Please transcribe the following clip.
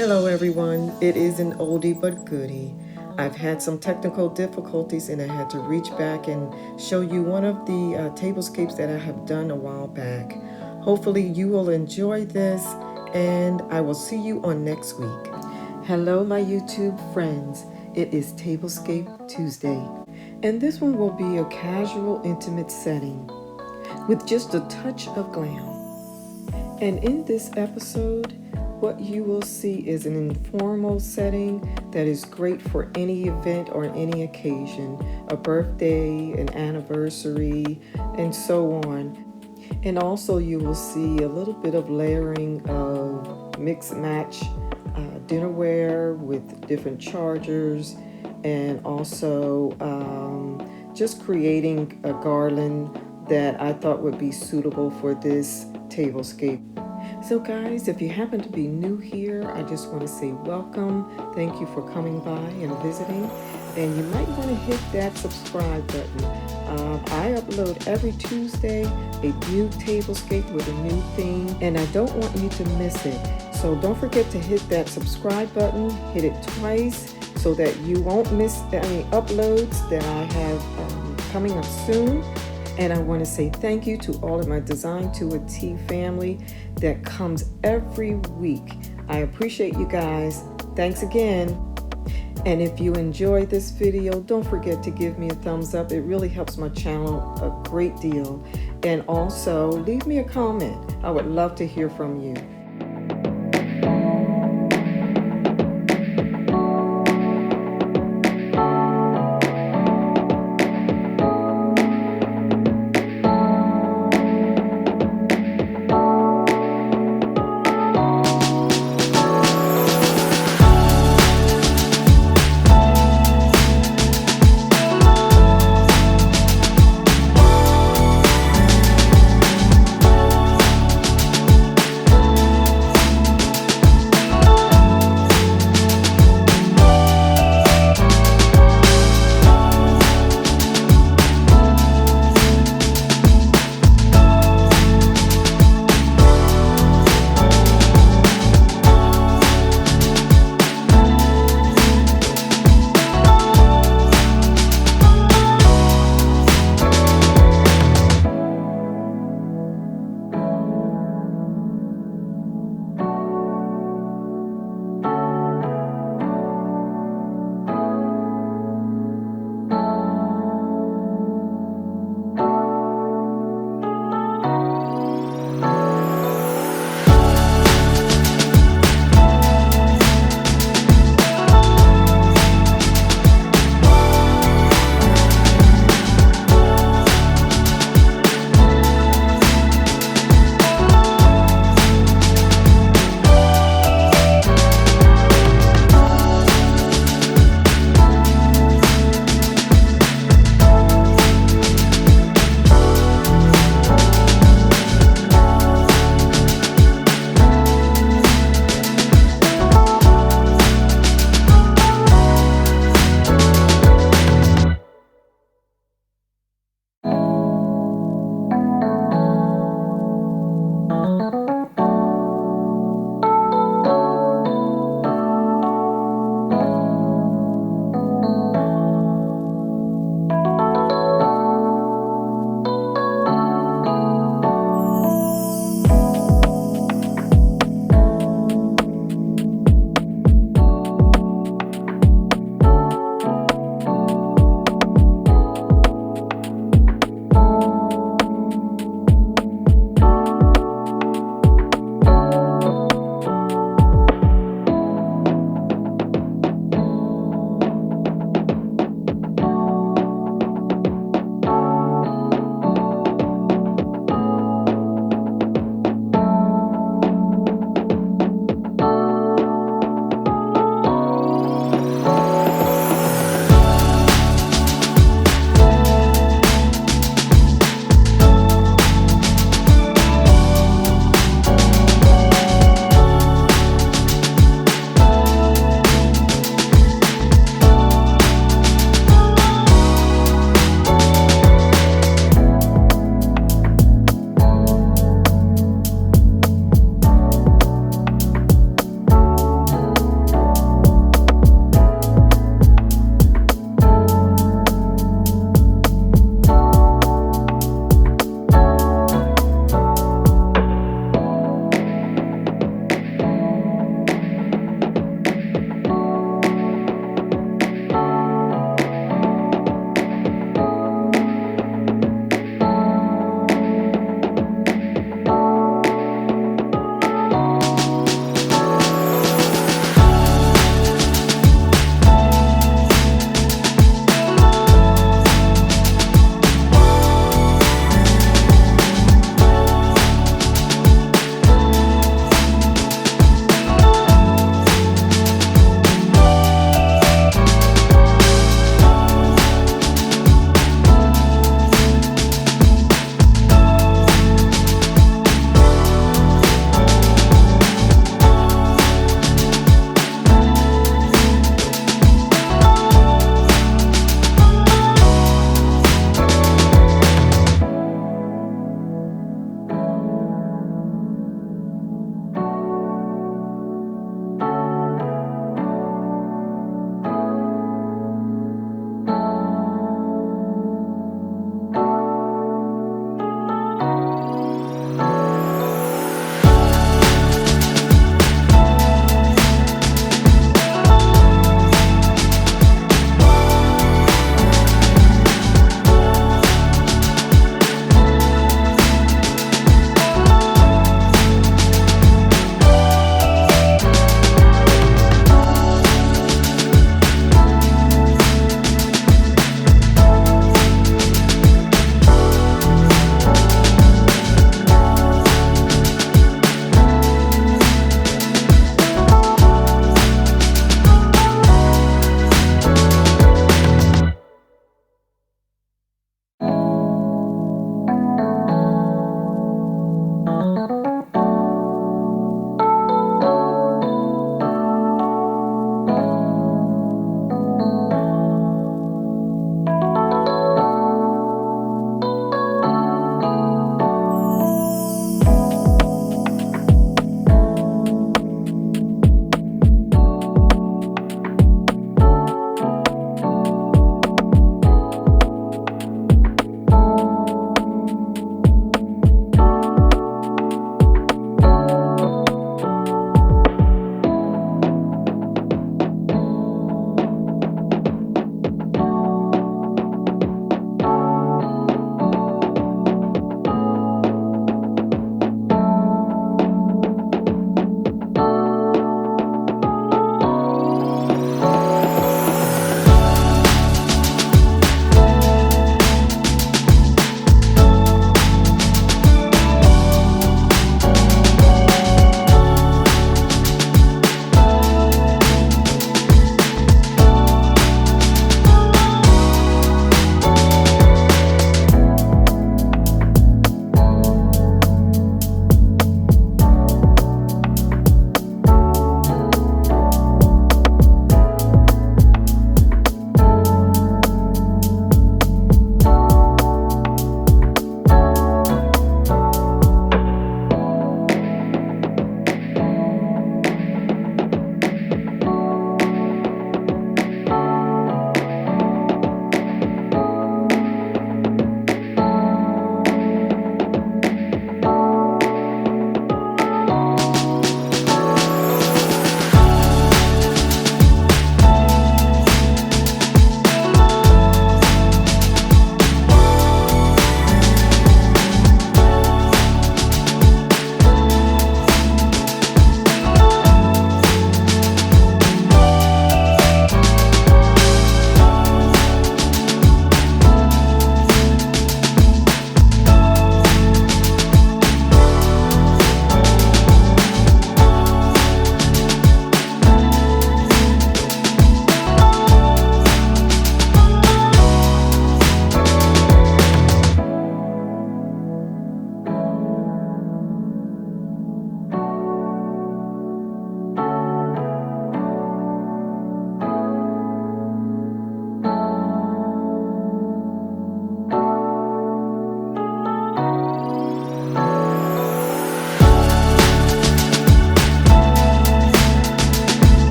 Hello everyone, it is an oldie but goodie. I've had some technical difficulties and I had to reach back and show you one of the tablescapes that I have done a while back. Hopefully you will enjoy this and I will see you on next week. Hello my YouTube friends, it is Tablescape Tuesday and this one will be a casual intimate setting with just a touch of glam. And in this episode, what you will see is an informal setting that is great for any event or any occasion, a birthday, an anniversary, and so on. And also you will see a little bit of layering of mix match dinnerware with different chargers, and also just creating a garland that I thought would be suitable for this tablescape. So guys, if you happen to be new here, I just want to say welcome. Thank you for coming by and visiting. And you might want to hit that subscribe button. I upload every Tuesday a new tablescape with a new theme, and I don't want you to miss it. So don't forget to hit that subscribe button, hit it twice so that you won't miss any uploads that I have coming up soon. And I want to say thank you to all of my Design to a T family that comes every week. I appreciate you guys. Thanks again. And if you enjoyed this video, don't forget to give me a thumbs up. It really helps my channel a great deal. And also leave me a comment. I would love to hear from you.